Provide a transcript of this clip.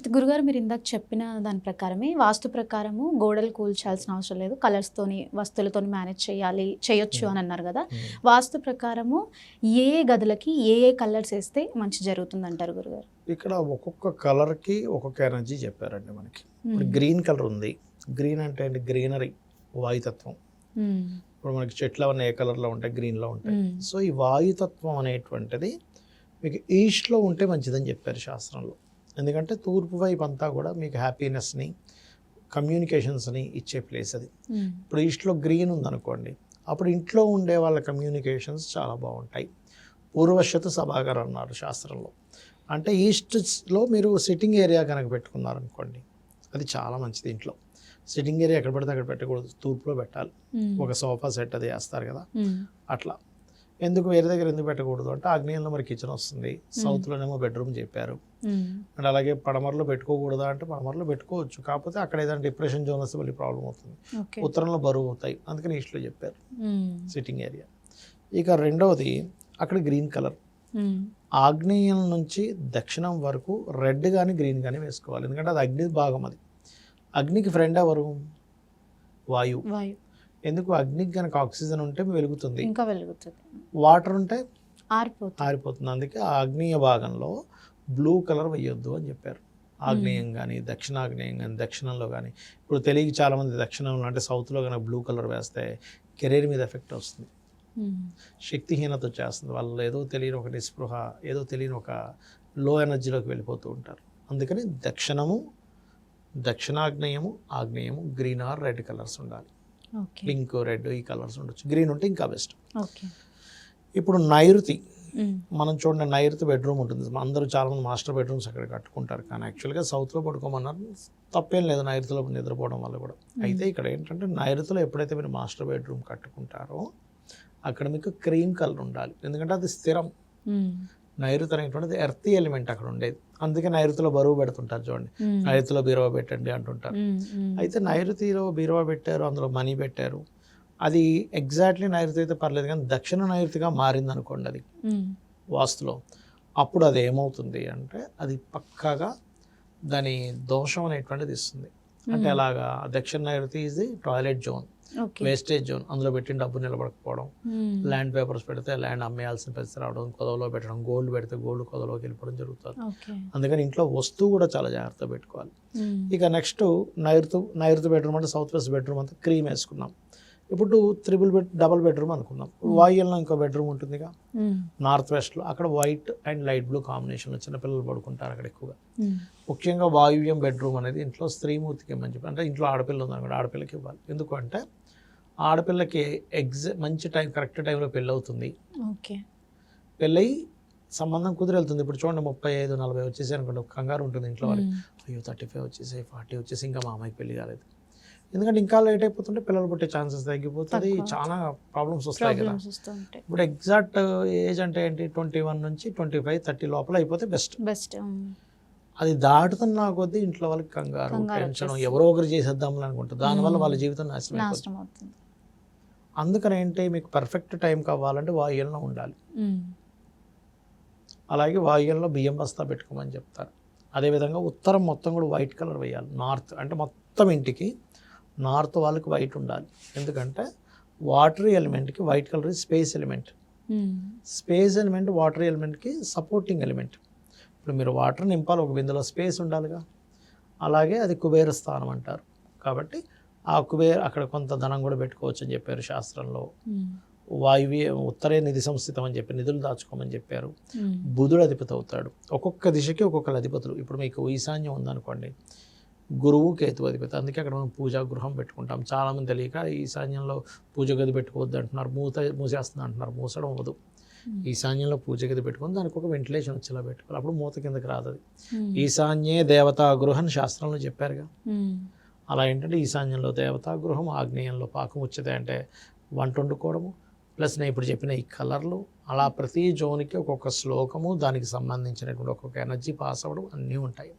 అయితే గురుగారు మీరు ఇందాక చెప్పిన దాని ప్రకారమే వాస్తు ప్రకారము గోడలు కూల్చాల్సిన అవసరం లేదు. కలర్స్‌తోని, వస్తువులతోని మేనేజ్ చేయొచ్చు హ్మ్. అని అన్నారు గదా! హ్మ్. వాస్తు ప్రకారము ఏ గదులకి ఏ కలర్స్ ఏస్తే మంచి జరుగుతుందంటారు గురుగారు? ఇక్కడ ఒక్కొక్క కలర్‌కి ఒక్కొక్క ఎనర్జీ చెప్పారండి మనకి. ఇప్పుడు హ్మ్. గ్రీన్ కలర్ ఉంది. గ్రీన్ అంటే ఏంటి? గ్రీనరీ, వాయుతత్వం. హ్మ్. ఇప్పుడు మనకి చెట్లు అవన్నీ ఏ కలర్‌లో ఉంటాయి? గ్రీన్‌లో ఉంటాయి. హ్మ్. సో, ఈ వాయుతత్వం అనేటువంటిది మీకు ఈస్ట్‌లో ఉంటే మంచిదని చెప్పారు శాస్త్రంలో. ఎందుకంటే తూర్పు వైపు అంతా కూడా మీకు హ్యాపీనెస్‌ని, కమ్యూనికేషన్స్‌ని ఇచ్చే ప్లేస్ అది. హ్మ్. ఇప్పుడు ఈస్ట్‌లో గ్రీన్ ఉందనుకోండి, అప్పుడు ఇంట్లో ఉండే వాళ్ళ కమ్యూనికేషన్స్ చాలా బాగుంటాయి. పూర్వశత సభాగర్ అన్నారు శాస్త్రంలో. అంటే ఈస్ట్‌లో మీరు సిట్టింగ్ ఏరియా కనుక పెట్టుకున్నారనుకోండి, అది చాలా మంచిది ఇంట్లో. సిట్టింగ్ ఏరియా ఎక్కడ పడితే అక్కడ పెట్టకూడదు. తూర్పులో పెట్టాలి. హ్మ్. ఒక సోఫా సెట్ అది వేస్తారు కదా, హ్మ్. అట్లా. ఎందుకు వేరే దగ్గర ఎందుకు పెట్టకూడదు అంటే, ఆగ్నేయంలో మరి కిచెన్ వస్తుంది, సౌత్‌లోనేమో బెడ్రూమ్ చెప్పారు. హ్మ్. అండ్ అలాగే పడమరలో పెట్టుకోకూడదా అంటే, పడమరలో పెట్టుకోవచ్చు. కాకపోతే అక్కడ ఏదైనా డిప్రెషన్ జోన్ వస్తే మళ్ళీ ప్రాబ్లం అవుతుంది. ఓకే. ఉత్తరంలో బరువు అవుతాయి. అందుకని ఈస్ట్‌లో చెప్పారు హ్మ్. Sitting area. ఇక రెండవది, అక్కడ గ్రీన్ కలర్. హ్మ్. ఆగ్నేయం నుంచి దక్షిణం వరకు రెడ్ కానీ గ్రీన్ కానీ వేసుకోవాలి. ఎందుకంటే అది అగ్ని భాగం. అది అగ్నికి ఫ్రెండ్ ఎవరు? వాయువు. వాయు ఎందుకు? అగ్నికి కనుక ఆక్సిజన్ ఉంటే వెలుగుతుంది, ఇంకా వెలుగుతది. వాటర్ ఉంటే ఆరిపోతుంది. ఆరిపోతుంది. అందుకే ఆ ఆగ్నేయ భాగంలో బ్లూ కలర్ వేయొద్దు అని చెప్పారు. ఆగ్నేయం కానీ, దక్షిణాగ్నేయం కానీ, దక్షిణంలో కానీ. ఇప్పుడు తెలియక చాలామంది దక్షిణంలో అంటే సౌత్లో కనుక బ్లూ కలర్ వేస్తే కెరీర్ మీద ఎఫెక్ట్ వస్తుంది, హ్మ్. శక్తిహీనత వచ్చేస్తుంది. వాళ్ళు ఏదో తెలియని ఒక నిస్పృహ, ఏదో తెలియని ఒక లో ఎనర్జీలోకి వెళ్ళిపోతూ ఉంటారు. అందుకని దక్షిణాగ్నేయము, ఆగ్నేయము గ్రీన్ ఆర్ రెడ్ కలర్స్ ఉండాలి. ఓకే. పింక్, రెడ్ ఈ కలర్స్ ఉండొచ్చు. గ్రీన్ ఉంటే ఇంకా బెస్ట్. ఓకే. ఇప్పుడు నైరుతి, హ్మ్. మనం చూడండి, నైరుతి బెడ్రూమ్ ఉంటుంది. అందరూ చాలామంది మాస్టర్ బెడ్రూమ్స్ అక్కడ కట్టుకుంటారు. కానీ యాక్చువల్గా సౌత్లో పడుకోమన్నారు. తప్పేం లేదు నైరుతిలో నిద్రపోవడం వల్ల కూడా. అయితే ఇక్కడ ఏంటంటే, నైరుతిలో ఎప్పుడైతే మీరు మాస్టర్ బెడ్రూమ్ కట్టుకుంటారో అక్కడ మీకు క్రీమ్ కలర్ ఉండాలి. ఎందుకంటే అది స్థిరం. హ్మ్. నైరుతి అనేటువంటిది ఎర్తీ ఎలిమెంట్ అక్కడ ఉండేది. అందుకే నైరుతిలో బరువు పెడుతుంటారు చూడండి. హ్మ్. నైరుతిలో బీరువా పెట్టండి అంటుంటారు. హ్మ్. హ్మ్. అయితే నైరుతిలో బీరువా పెట్టారు, అందులో మనీ పెట్టారు. అది ఎగ్జాక్ట్లీ నైరుతి అయితే పర్లేదు, కానీ దక్షిణ నైరుతిగా మారింది అనుకోండి అది హ్మ్. వాస్తులో, అప్పుడు అది ఏమవుతుంది అంటే, అది పక్కాగా దాని దోషం అనేటువంటిది ఇస్తుంది. అంటే అలాగా దక్షిణ నైరుతి is the toilet zone, okay. Wastage zone. అందులో పెట్టిన డబ్బు నిలబడకపోవడం, హ్మ్. ల్యాండ్ పేపర్స్ పెడితే ల్యాండ్ అమ్మేయాల్సిన పరిస్థితి రావడం, కొదవలో పెట్టడం, గోల్డ్ పెడితే గోల్డ్ కొదవలోకి వెళ్ళిపోవడం జరుగుతుంది. ఓకే. అందుకని ఇంట్లో వస్తువు కూడా చాలా జాగ్రత్తగా పెట్టుకోవాలి. హ్మ్. ఇక నెక్స్ట్ నైరుతి బెడ్రూమ్ అంటే సౌత్ వెస్ట్ బెడ్రూమ్ అంతా క్రీమ్ వేసుకున్నాం. ఇప్పుడు డబుల్ బెడ్రూమ్ అనుకుందాం. వాయువ్యంలో ఇంకో బెడ్రూమ్ ఉంటుందిగా హ్మ్. నార్త్ వెస్ట్లో, అక్కడ వైట్ అండ్ లైట్ బ్లూ కాంబినేషన్లో చిన్నపిల్లలు పడుకుంటారు అక్కడ ఎక్కువగా. హ్మ్. ముఖ్యంగా వాయువ్యం బెడ్రూమ్ అనేది ఇంట్లో స్త్రీమూర్తికి ఇవ్వమని చెప్పి, అంటే ఇంట్లో ఆడపిల్ల ఉందనుకోండి, ఆడపిల్లకి ఇవ్వాలి. ఎందుకు అంటే ఆడపిల్లకి మంచి టైం, కరెక్ట్ టైంలో పెళ్ళి అవుతుంది. ఓకే. పెళ్ళయి సంబంధం కుదిరి వెళ్తుంది. ఇప్పుడు చూడండి, 35, 40 వచ్చేసి అనుకోండి, కంగారు ఉంటుంది ఇంట్లో వాళ్ళకి. అయ్యో 35 వచ్చేసాయి, 40 వచ్చేసి ఇంకా మా అమ్మాయికి పెళ్లి కాలేదు. ఎందుకంటే ఇంకా లేట్ అయిపోతుంటే పిల్లలు పుట్టే ఛాన్సెస్ తగ్గిపోతుంది, చాలా ప్రాబ్లమ్స్ వస్తాయి కదా. ఇప్పుడు ఎగ్జాక్ట్ ఏజ్ అంటే ఏంటి? 21 నుంచి 25, 30 లోపల అయిపోతే బెస్ట్. అది దాటుతున్నా కొద్దీ ఇంట్లో వాళ్ళకి కంగారు, టెన్షన్, ఎవరో ఒకరు చేసేద్దాం అనుకుంటారు. దానివల్ల వాళ్ళ జీవితం నాశనం అయిపోతుంది. అందుకని ఏంటి, మీకు పర్ఫెక్ట్ టైం కావాలంటే వాయువ్యంలో ఉండాలి. అలాగే వాయువ్యంలో బియ్యం బస్తా పెట్టుకోమని చెప్తారు. అదేవిధంగా ఉత్తరం మొత్తం కూడా వైట్ కలర్ వేయాలి. నార్త్ అంటే మొత్తం ఇంటికి నార్త్ వాళ్ళకి వైట్ ఉండాలి. ఎందుకంటే వాటర్ ఎలిమెంట్కి white colour space element. Space element water ఎలిమెంట్కి సపోర్టింగ్ ఎలిమెంట్. ఇప్పుడు మీరు వాటర్ నింపాలి, ఒక బిందెలో స్పేస్ ఉండాలిగా. అలాగే అది కుబేర స్థానం అంటారు. కాబట్టి ఆ అక్కడ కొంత ధనం కూడా పెట్టుకోవచ్చు అని చెప్పారు శాస్త్రంలో. వాయువ్య ఉత్తరే నిధి సంస్థితం అని చెప్పి నిధులు దాచుకోమని చెప్పారు. బుధుడు అధిపతి అవుతాడు. ఒక్కొక్క దిశకి ఒక్కొక్కరు అధిపతులు. ఇప్పుడు మీకు ఈశాన్యం ఉందనుకోండి, గురువు కేతు అధిపతి. అందుకే అక్కడ మనం పూజా గృహం పెట్టుకుంటాం. చాలామంది తెలియక ఈశాన్యంలో పూజ గది పెట్టుకోవద్దు అంటున్నారు, మూసేస్తుంది అంటున్నారు. మూసడం అవ్వదు. ఈశాన్యంలో పూజ గది పెట్టుకుని దానికి ఒక వెంటిలేషన్ వచ్చేలా పెట్టుకోవాలి, అప్పుడు మూత కిందకి రాదు అది. ఈశాన్యే దేవతా గృహం శాస్త్రంలో చెప్పారుగా. అలా ఏంటంటే ఈశాన్యంలో దేవతా గృహం, ఆగ్నేయంలో పాకం వచ్చేది అంటే వంట వండుకోవడము, ప్లస్ నేను ఇప్పుడు చెప్పిన ఈ కలర్లు, అలా ప్రతి జోన్కి ఒక్కొక్క శ్లోకము, దానికి సంబంధించినటువంటి ఒక్కొక్క ఎనర్జీ పాస్ అవ్వడం అన్నీ ఉంటాయి.